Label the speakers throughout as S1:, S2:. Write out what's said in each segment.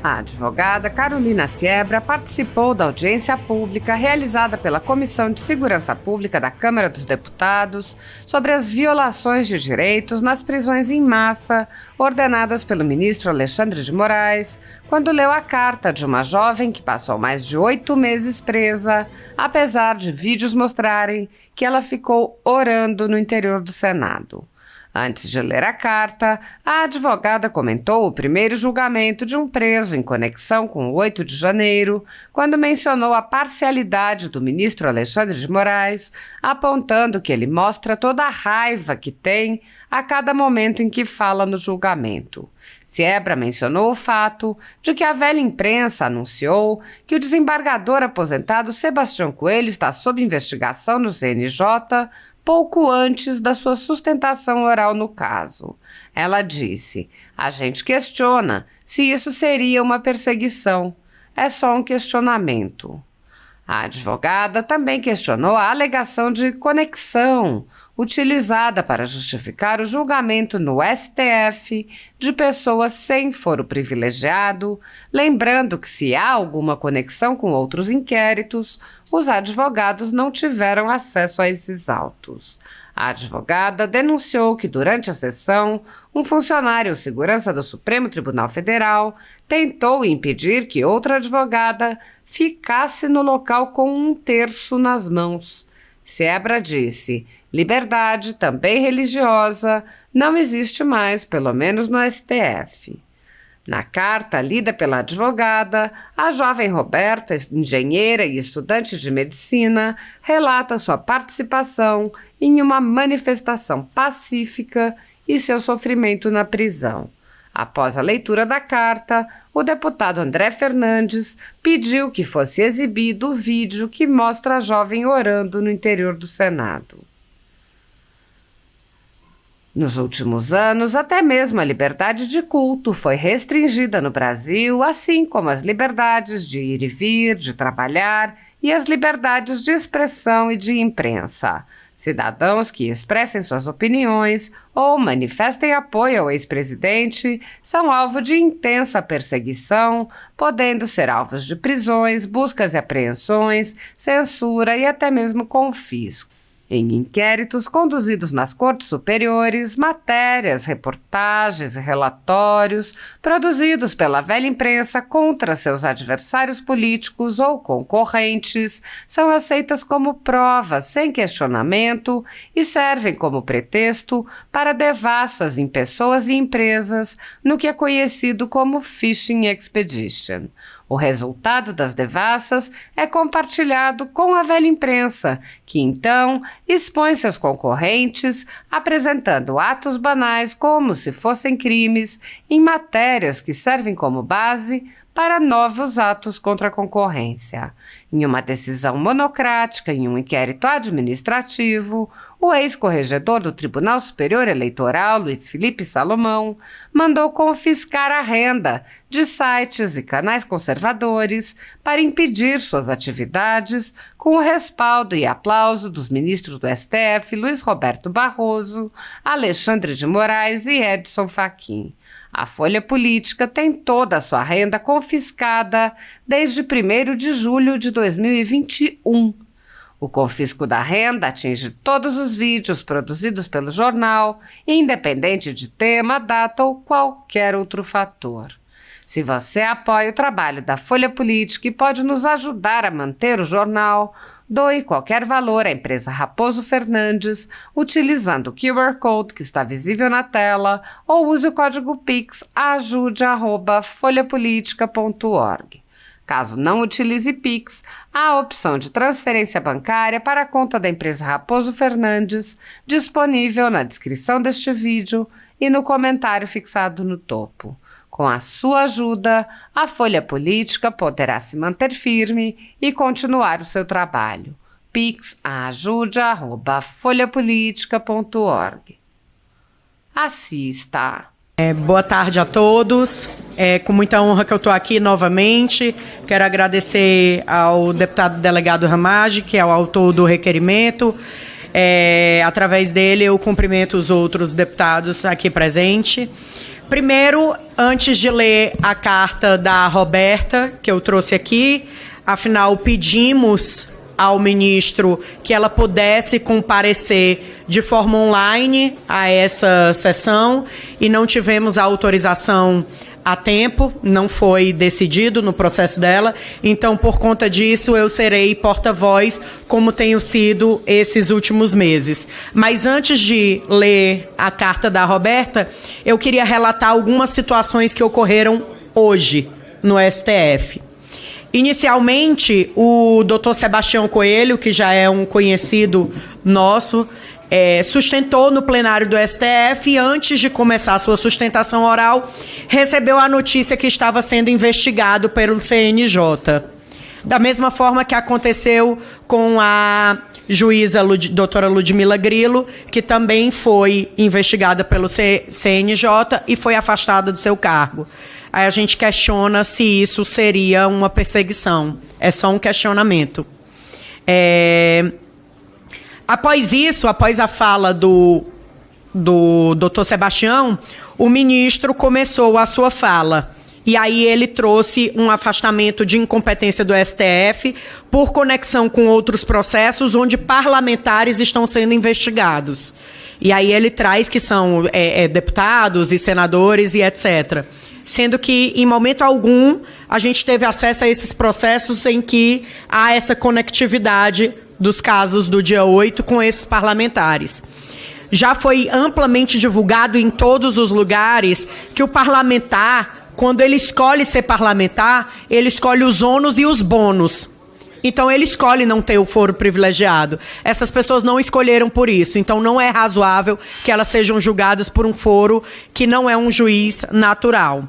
S1: A advogada Carolina Siebra participou da audiência pública realizada pela Comissão de Segurança Pública da Câmara dos Deputados sobre as violações de direitos nas prisões em massa ordenadas pelo ministro Alexandre de Moraes, quando leu a carta de uma jovem que passou mais de 8 meses presa, apesar de vídeos mostrarem que ela ficou orando no interior do Senado. Antes de ler a carta, a advogada comentou o primeiro julgamento de um preso em conexão com o 8 de janeiro, quando mencionou a parcialidade do ministro Alexandre de Moraes, apontando que ele mostra toda a raiva que tem a cada momento em que fala no julgamento. Siebra mencionou o fato de que a velha imprensa anunciou que o desembargador aposentado Sebastião Coelho está sob investigação no CNJ pouco antes da sua sustentação oral no caso. Ela disse: "A gente questiona se isso seria uma perseguição. É só um questionamento." A advogada também questionou a alegação de conexão utilizada para justificar o julgamento no STF de pessoas sem foro privilegiado, lembrando que se há alguma conexão com outros inquéritos, os advogados não tiveram acesso a esses autos. A advogada denunciou que, durante a sessão, um funcionário segurança do Supremo Tribunal Federal tentou impedir que outra advogada ficasse no local com um terço nas mãos. Siebra disse: liberdade, também religiosa, não existe mais, pelo menos no STF. Na carta lida pela advogada, a jovem Roberta, engenheira e estudante de medicina, relata sua participação em uma manifestação pacífica e seu sofrimento na prisão. Após a leitura da carta, o deputado André Fernandes pediu que fosse exibido o vídeo que mostra a jovem orando no interior do Senado. Nos últimos anos, até mesmo a liberdade de culto foi restringida no Brasil, assim como as liberdades de ir e vir, de trabalhar e as liberdades de expressão e de imprensa. Cidadãos que expressem suas opiniões ou manifestem apoio ao ex-presidente são alvo de intensa perseguição, podendo ser alvos de prisões, buscas e apreensões, censura e até mesmo confisco. Em inquéritos conduzidos nas cortes superiores, matérias, reportagens e relatórios produzidos pela velha imprensa contra seus adversários políticos ou concorrentes são aceitas como provas sem questionamento e servem como pretexto para devassas em pessoas e empresas no que é conhecido como Fishing Expedition. O resultado das devassas é compartilhado com a velha imprensa, que então expõe seus concorrentes, apresentando atos banais como se fossem crimes, em matérias que servem como base para novos atos contra a concorrência. Em uma decisão monocrática em um inquérito administrativo, o ex-corregedor do Tribunal Superior Eleitoral, Luiz Felipe Salomão, mandou confiscar a renda de sites e canais conservadores para impedir suas atividades, com o respaldo e aplauso dos ministros do STF Luiz Roberto Barroso, Alexandre de Moraes e Edson Fachin. A Folha Política tem toda a sua renda confiscada desde 1º de julho de 2021. O confisco da renda atinge todos os vídeos produzidos pelo jornal, independente de tema, data ou qualquer outro fator. Se você apoia o trabalho da Folha Política e pode nos ajudar a manter o jornal, doe qualquer valor à empresa Raposo Fernandes utilizando o QR Code que está visível na tela ou use o código Pix ajude@folhapolitica.org. Caso não utilize Pix, há a opção de transferência bancária para a conta da empresa Raposo Fernandes, disponível na descrição deste vídeo e no comentário fixado no topo. Com a sua ajuda, a Folha Política poderá se manter firme e continuar o seu trabalho. Pix ajude@folhapolitica.org. Assista!
S2: Boa tarde a todos. É com muita honra que eu estou aqui novamente. Quero agradecer ao deputado delegado Ramage, que é o autor do requerimento. Através dele, eu cumprimento os outros deputados aqui presentes. Primeiro, antes de ler a carta da Roberta, que eu trouxe aqui, afinal, pedimos ao ministro que ela pudesse comparecer de forma online a essa sessão e não tivemos a autorização a tempo, não foi decidido no processo dela. Então, por conta disso, eu serei porta-voz, como tenho sido esses últimos meses. Mas antes de ler a carta da Roberta, eu queria relatar algumas situações que ocorreram hoje no STF. Inicialmente, o doutor Sebastião Coelho, que já é um conhecido nosso, sustentou no plenário do STF e, antes de começar a sua sustentação oral, recebeu a notícia que estava sendo investigado pelo CNJ. Da mesma forma que aconteceu com a juíza doutora Ludmila Grillo, que também foi investigada pelo CNJ e foi afastada do seu cargo. Aí a gente questiona se isso seria uma perseguição. É só um questionamento. Após isso, após a fala do doutor Sebastião, o ministro começou a sua fala. E aí ele trouxe um afastamento de incompetência do STF por conexão com outros processos onde parlamentares estão sendo investigados. E aí ele traz que são deputados e senadores e etc. Sendo que, em momento algum, a gente teve acesso a esses processos em que há essa conectividade dos casos do dia 8 com esses parlamentares. Já foi amplamente divulgado em todos os lugares que o parlamentar, quando ele escolhe ser parlamentar, ele escolhe os ônus e os bônus. Então, ele escolhe não ter o foro privilegiado. Essas pessoas não escolheram por isso. Então, não é razoável que elas sejam julgadas por um foro que não é um juiz natural.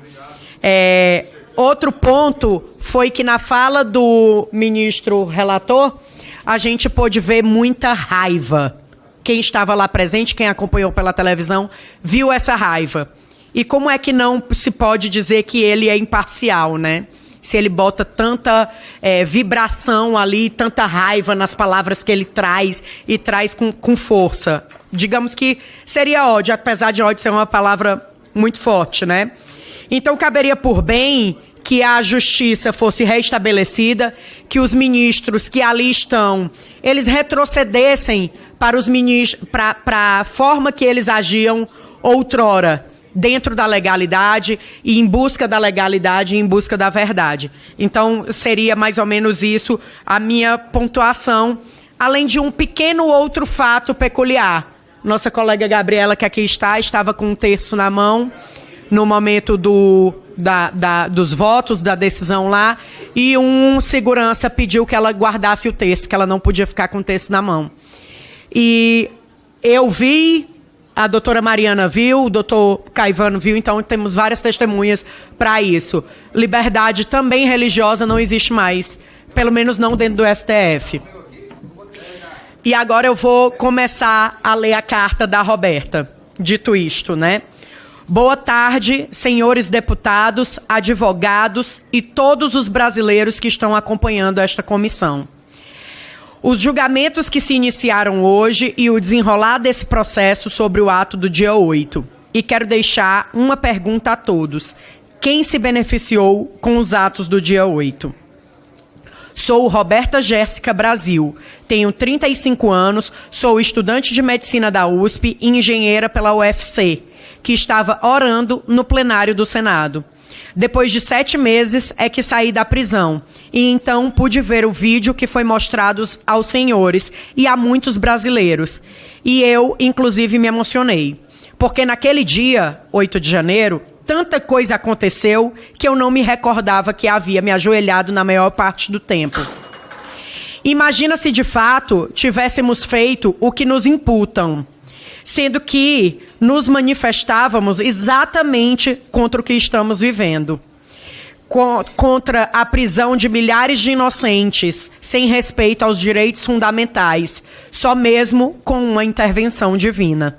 S2: Outro ponto foi que, na fala do ministro relator, a gente pôde ver muita raiva. Quem estava lá presente, quem acompanhou pela televisão, viu essa raiva. E como é que não se pode dizer que ele é imparcial, né? Se ele bota tanta vibração ali, tanta raiva nas palavras que ele traz e traz com força. Digamos que seria ódio, apesar de ódio ser uma palavra muito forte, né? Então, caberia por bem que a justiça fosse restabelecida, que os ministros que ali estão, eles retrocedessem para os ministros, para a forma que eles agiam outrora, dentro da legalidade e em busca da legalidade e em busca da verdade. Então, seria mais ou menos isso a minha pontuação, além de um pequeno outro fato peculiar. Nossa colega Gabriela, que aqui estava com um terço na mão no momento dos votos, da decisão lá, e um segurança pediu que ela guardasse o terço, que ela não podia ficar com o terço na mão. E eu vi, a doutora Mariana viu, o doutor Caivano viu, então temos várias testemunhas para isso. Liberdade também religiosa não existe mais, pelo menos não dentro do STF. E agora eu vou começar a ler a carta da Roberta. Dito isto, né? Boa tarde, senhores deputados, advogados e todos os brasileiros que estão acompanhando esta comissão. Os julgamentos que se iniciaram hoje e o desenrolar desse processo sobre o ato do dia 8. E quero deixar uma pergunta a todos. Quem se beneficiou com os atos do dia 8? Sou Roberta Jéssica Brasil, tenho 35 anos, sou estudante de medicina da USP e engenheira pela UFC, que estava orando no plenário do Senado. Depois de 7 meses é que saí da prisão e então pude ver o vídeo que foi mostrado aos senhores e a muitos brasileiros. E eu, inclusive, me emocionei, porque naquele dia, 8 de janeiro, tanta coisa aconteceu que eu não me recordava que havia me ajoelhado na maior parte do tempo. Imagina se de fato tivéssemos feito o que nos imputam, sendo que nos manifestávamos exatamente contra o que estamos vivendo. Contra a prisão de milhares de inocentes, sem respeito aos direitos fundamentais, só mesmo com uma intervenção divina.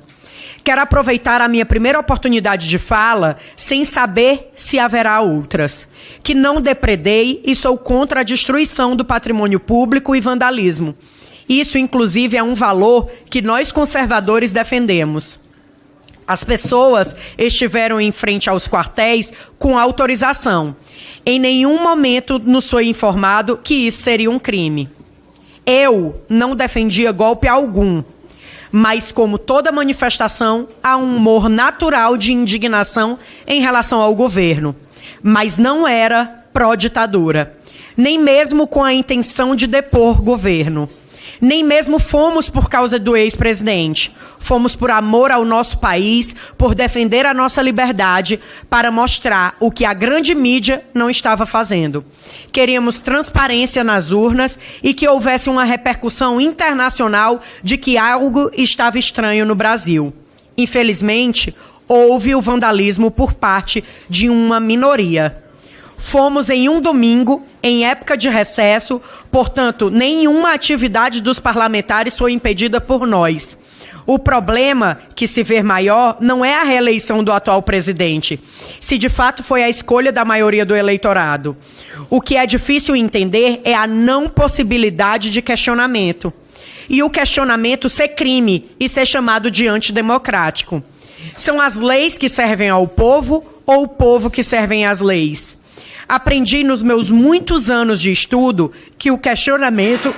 S2: Quero aproveitar a minha primeira oportunidade de fala sem saber se haverá outras. Que não depredei e sou contra a destruição do patrimônio público e vandalismo. Isso, inclusive, é um valor que nós conservadores defendemos. As pessoas estiveram em frente aos quartéis com autorização. Em nenhum momento nos foi informado que isso seria um crime. Eu não defendia golpe algum, mas como toda manifestação, há um humor natural de indignação em relação ao governo. Mas não era pró-ditadura, nem mesmo com a intenção de depor governo. Nem mesmo fomos por causa do ex-presidente. Fomos por amor ao nosso país, por defender a nossa liberdade, para mostrar o que a grande mídia não estava fazendo. Queríamos transparência nas urnas e que houvesse uma repercussão internacional de que algo estava estranho no Brasil. Infelizmente, houve o vandalismo por parte de uma minoria. Fomos em um domingo, em época de recesso, portanto, nenhuma atividade dos parlamentares foi impedida por nós. O problema que se vê maior não é a reeleição do atual presidente, se de fato foi a escolha da maioria do eleitorado. O que é difícil entender é a não possibilidade de questionamento. E o questionamento ser crime e ser chamado de antidemocrático. São as leis que servem ao povo ou o povo que servem às leis? Aprendi nos meus muitos anos de estudo que o questionamento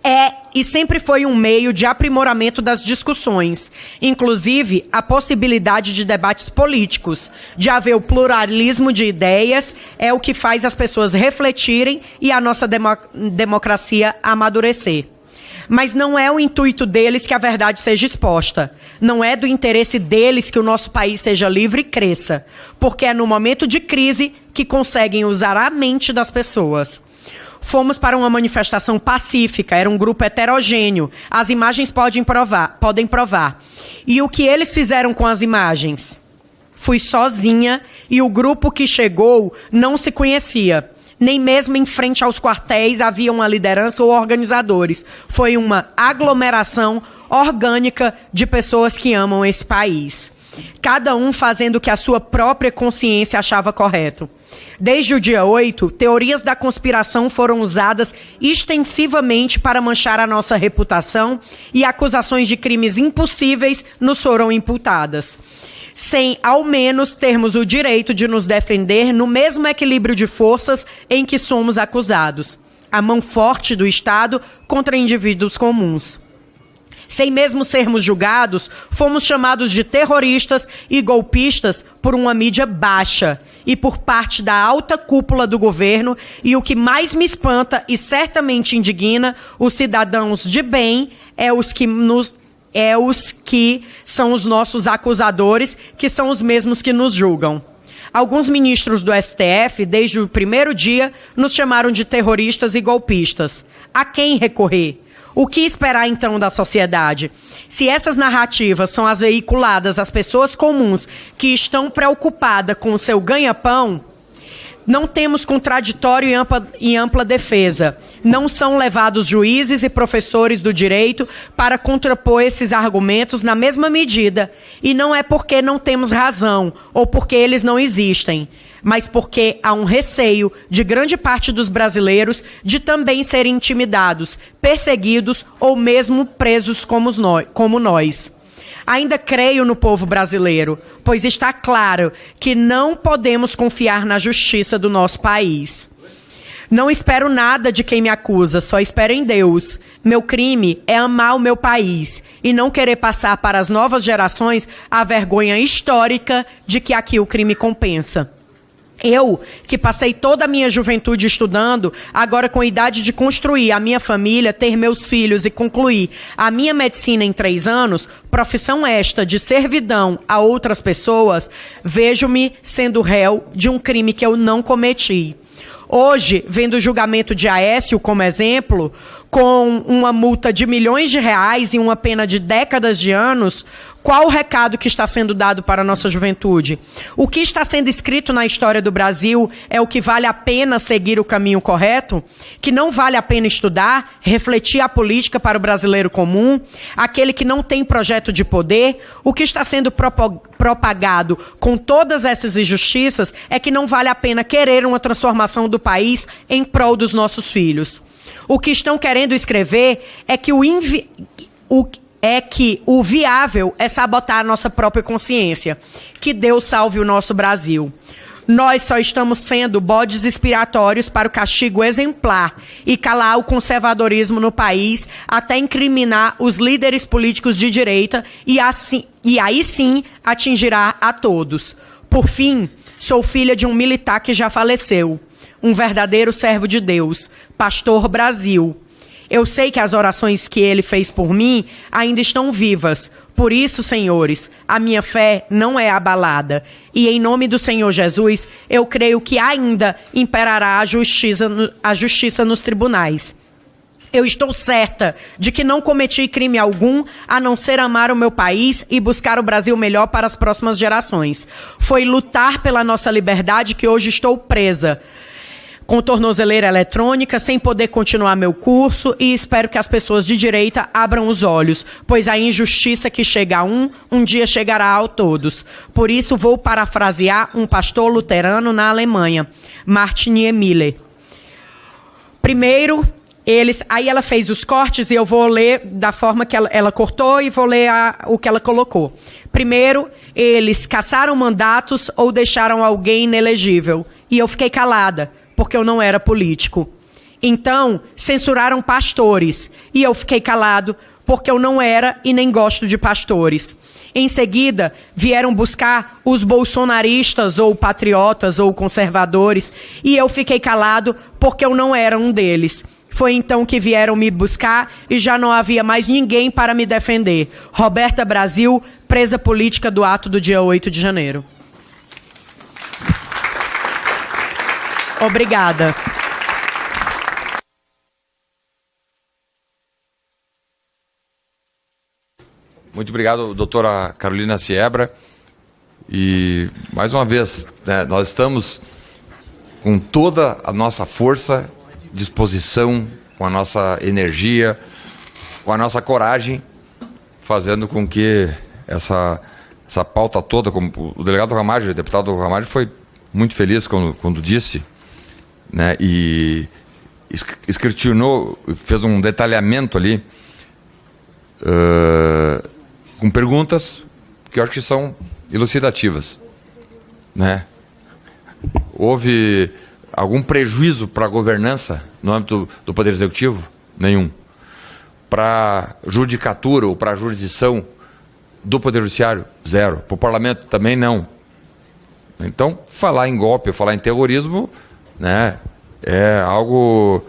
S2: é e sempre foi um meio de aprimoramento das discussões, inclusive a possibilidade de debates políticos, de haver o pluralismo de ideias, é o que faz as pessoas refletirem e a nossa democracia amadurecer. Mas não é o intuito deles que a verdade seja exposta. Não é do interesse deles que o nosso país seja livre e cresça. Porque é no momento de crise que conseguem usar a mente das pessoas. Fomos para uma manifestação pacífica, era um grupo heterogêneo. As imagens podem provar. E o que eles fizeram com as imagens? Fui sozinha e o grupo que chegou não se conhecia. Nem mesmo em frente aos quartéis havia uma liderança ou organizadores. Foi uma aglomeração orgânica de pessoas que amam esse país. Cada um fazendo o que a sua própria consciência achava correto. Desde o dia 8, teorias da conspiração foram usadas extensivamente para manchar a nossa reputação e acusações de crimes impossíveis nos foram imputadas, sem, ao menos, termos o direito de nos defender no mesmo equilíbrio de forças em que somos acusados. A mão forte do Estado contra indivíduos comuns. Sem mesmo sermos julgados, fomos chamados de terroristas e golpistas por uma mídia baixa e por parte da alta cúpula do governo, e o que mais me espanta e certamente indigna os cidadãos de bem é os que são os nossos acusadores, que são os mesmos que nos julgam. Alguns ministros do STF, desde o primeiro dia, nos chamaram de terroristas e golpistas. A quem recorrer? O que esperar, então, da sociedade? Se essas narrativas são as veiculadas às pessoas comuns que estão preocupadas com o seu ganha-pão, não temos contraditório e ampla defesa. Não são levados juízes e professores do direito para contrapor esses argumentos na mesma medida. E não é porque não temos razão ou porque eles não existem, mas porque há um receio de grande parte dos brasileiros de também serem intimidados, perseguidos ou mesmo presos como nós. Ainda creio no povo brasileiro, pois está claro que não podemos confiar na justiça do nosso país. Não espero nada de quem me acusa, só espero em Deus. Meu crime é amar o meu país e não querer passar para as novas gerações a vergonha histórica de que aqui o crime compensa. Eu, que passei toda a minha juventude estudando, agora com a idade de construir a minha família, ter meus filhos e concluir a minha medicina em 3 anos, profissão esta de servidão a outras pessoas, vejo-me sendo réu de um crime que eu não cometi. Hoje, vendo o julgamento de Aécio como exemplo, com uma multa de milhões de reais e uma pena de décadas de anos, qual o recado que está sendo dado para a nossa juventude? O que está sendo escrito na história do Brasil é o que vale a pena seguir o caminho correto? Que não vale a pena estudar, refletir a política para o brasileiro comum? Aquele que não tem projeto de poder? O que está sendo propagado com todas essas injustiças é que não vale a pena querer uma transformação do país em prol dos nossos filhos. O que estão querendo escrever é que é que o viável é sabotar a nossa própria consciência. Que Deus salve o nosso Brasil. Nós só estamos sendo bodes expiatórios para o castigo exemplar e calar o conservadorismo no país até incriminar os líderes políticos de direita e aí sim atingirá a todos. Por fim, sou filha de um militar que já faleceu, um verdadeiro servo de Deus, Pastor Brasil. Eu sei que as orações que ele fez por mim ainda estão vivas. Por isso, senhores, a minha fé não é abalada. E em nome do Senhor Jesus, eu creio que ainda imperará a justiça nos tribunais. Eu estou certa de que não cometi crime algum, a não ser amar o meu país e buscar o Brasil melhor para as próximas gerações. Foi lutar pela nossa liberdade que hoje estou presa, com tornozeleira eletrônica, sem poder continuar meu curso, e espero que as pessoas de direita abram os olhos, pois a injustiça que chega a um dia chegará a todos. Por isso, vou parafrasear um pastor luterano na Alemanha, Martin Niemöller. Primeiro, aí ela fez os cortes, e eu vou ler da forma que ela cortou, e vou ler o que ela colocou. Primeiro, eles cassaram mandatos ou deixaram alguém inelegível, e eu fiquei calada, porque eu não era político. Então, censuraram pastores, e eu fiquei calado, porque eu não era e nem gosto de pastores. Em seguida, vieram buscar os bolsonaristas, ou patriotas, ou conservadores, e eu fiquei calado, porque eu não era um deles. Foi então que vieram me buscar, e já não havia mais ninguém para me defender. Roberta Brasil, presa política do ato do dia 8 de janeiro. Obrigada.
S3: Muito obrigado, doutora Carolina Siebra. E, mais uma vez, né, nós estamos com toda a nossa força, disposição, com a nossa energia, com a nossa coragem, fazendo com que essa pauta toda, como o delegado Ramagem, o deputado Ramagem, foi muito feliz quando disse, né, e escrutinou, fez um detalhamento ali, com perguntas que eu acho que são elucidativas, né? Houve algum prejuízo para a governança no âmbito do Poder Executivo? Nenhum. Para a judicatura ou para a jurisdição do Poder Judiciário? Zero. Para o Parlamento também não. Então, falar em golpe, falar em terrorismo, né, é algo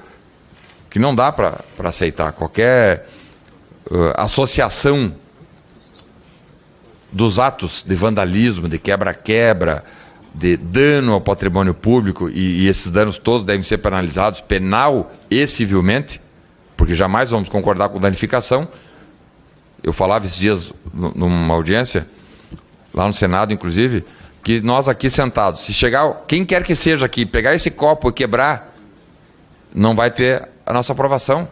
S3: que não dá para aceitar. Qualquer associação dos atos de vandalismo, de quebra-quebra, de dano ao patrimônio público, e esses danos todos devem ser penalizados penal e civilmente, porque jamais vamos concordar com danificação. Eu falava esses dias numa audiência, lá no Senado, inclusive, que nós aqui sentados, se chegar quem quer que seja aqui, pegar esse copo e quebrar, não vai ter a nossa aprovação.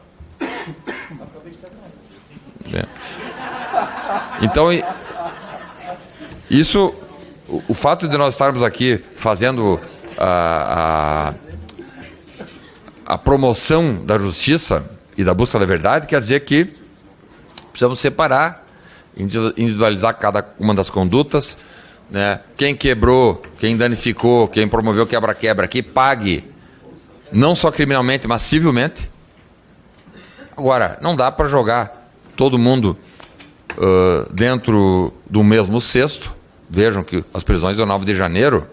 S3: Então, isso, o fato de nós estarmos aqui fazendo a promoção da justiça e da busca da verdade, quer dizer que precisamos separar, individualizar cada uma das condutas, né? Quem quebrou, quem danificou, quem promoveu quebra-quebra, que pague, não só criminalmente, mas civilmente. Agora, não dá para jogar todo mundo dentro do mesmo cesto. Vejam que as prisões do 9 de janeiro,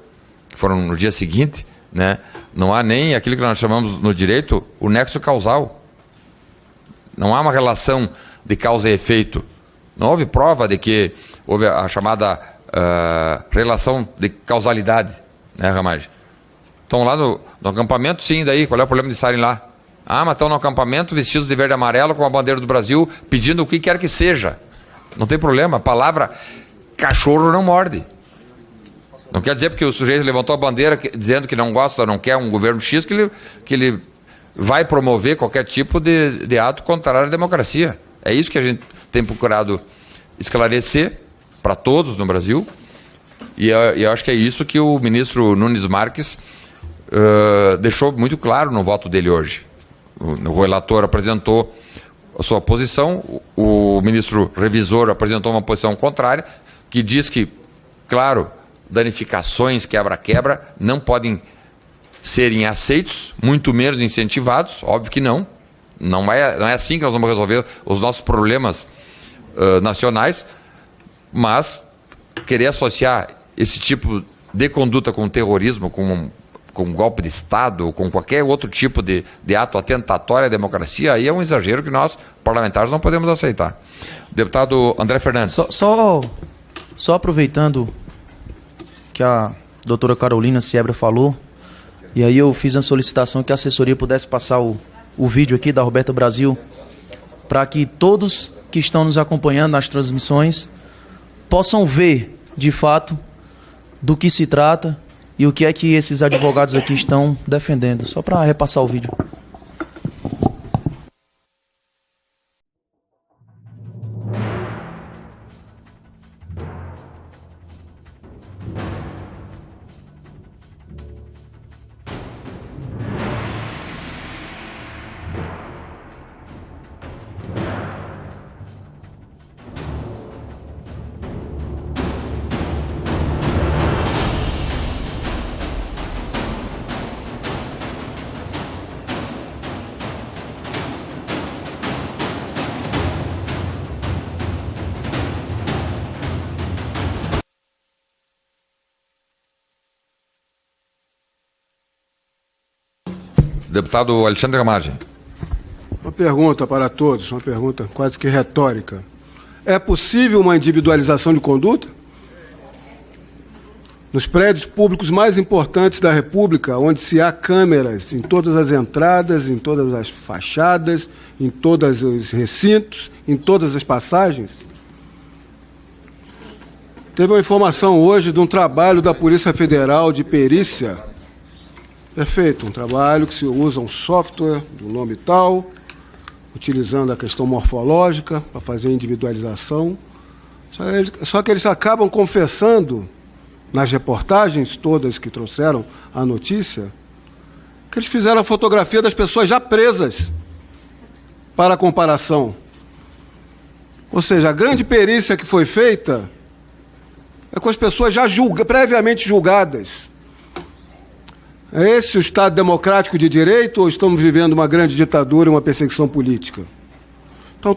S3: que foram no dia seguinte, né, não há nem aquilo que nós chamamos no direito o nexo causal. Não há uma relação de causa e efeito. Não houve prova de que houve a chamada relação de causalidade, né, Ramagem? Estão lá no acampamento, sim, daí qual é o problema de estarem lá? Ah, mas estão no acampamento vestidos de verde e amarelo com a bandeira do Brasil, pedindo o que quer que seja. Não tem problema, a palavra cachorro não morde. Não quer dizer porque o sujeito levantou a bandeira dizendo que não gosta, não quer um governo X, que ele vai promover qualquer tipo de ato contrário à democracia. É isso que a gente tem procurado esclarecer para todos no Brasil, e eu acho que é isso que o ministro Nunes Marques deixou muito claro no voto dele hoje. O relator apresentou a sua posição, o ministro revisor apresentou uma posição contrária, que diz que, claro, danificações, quebra-quebra, não podem serem aceitos, muito menos incentivados, óbvio que não. Não é assim que nós vamos resolver os nossos problemas nacionais, mas querer associar esse tipo de conduta com terrorismo, com golpe de Estado, ou com qualquer outro tipo de ato atentatório à democracia, aí é um exagero que nós, parlamentares, não podemos aceitar. Deputado André Fernandes.
S4: Só aproveitando que a doutora Carolina Seabra falou, e aí eu fiz a solicitação que a assessoria pudesse passar o vídeo aqui da Roberta Brasil, para que todos que estão nos acompanhando nas transmissões possam ver, de fato, do que se trata e o que é que esses advogados aqui estão defendendo. Só para repassar o vídeo.
S3: Deputado Alexandre Ramagem.
S5: Uma pergunta para todos, uma pergunta quase que retórica. É possível uma individualização de conduta? Nos prédios públicos mais importantes da República, onde se há câmeras em todas as entradas, em todas as fachadas, em todos os recintos, em todas as passagens? Teve uma informação hoje de um trabalho da Polícia Federal de perícia. Perfeito, um trabalho que se usa um software do nome tal, utilizando a questão morfológica para fazer a individualização. Só que eles acabam confessando, nas reportagens todas que trouxeram a notícia, que eles fizeram a fotografia das pessoas já presas para comparação. Ou seja, a grande perícia que foi feita é com as pessoas já previamente julgadas. É esse o Estado democrático de direito ou estamos vivendo uma grande ditadura e uma perseguição política? Então,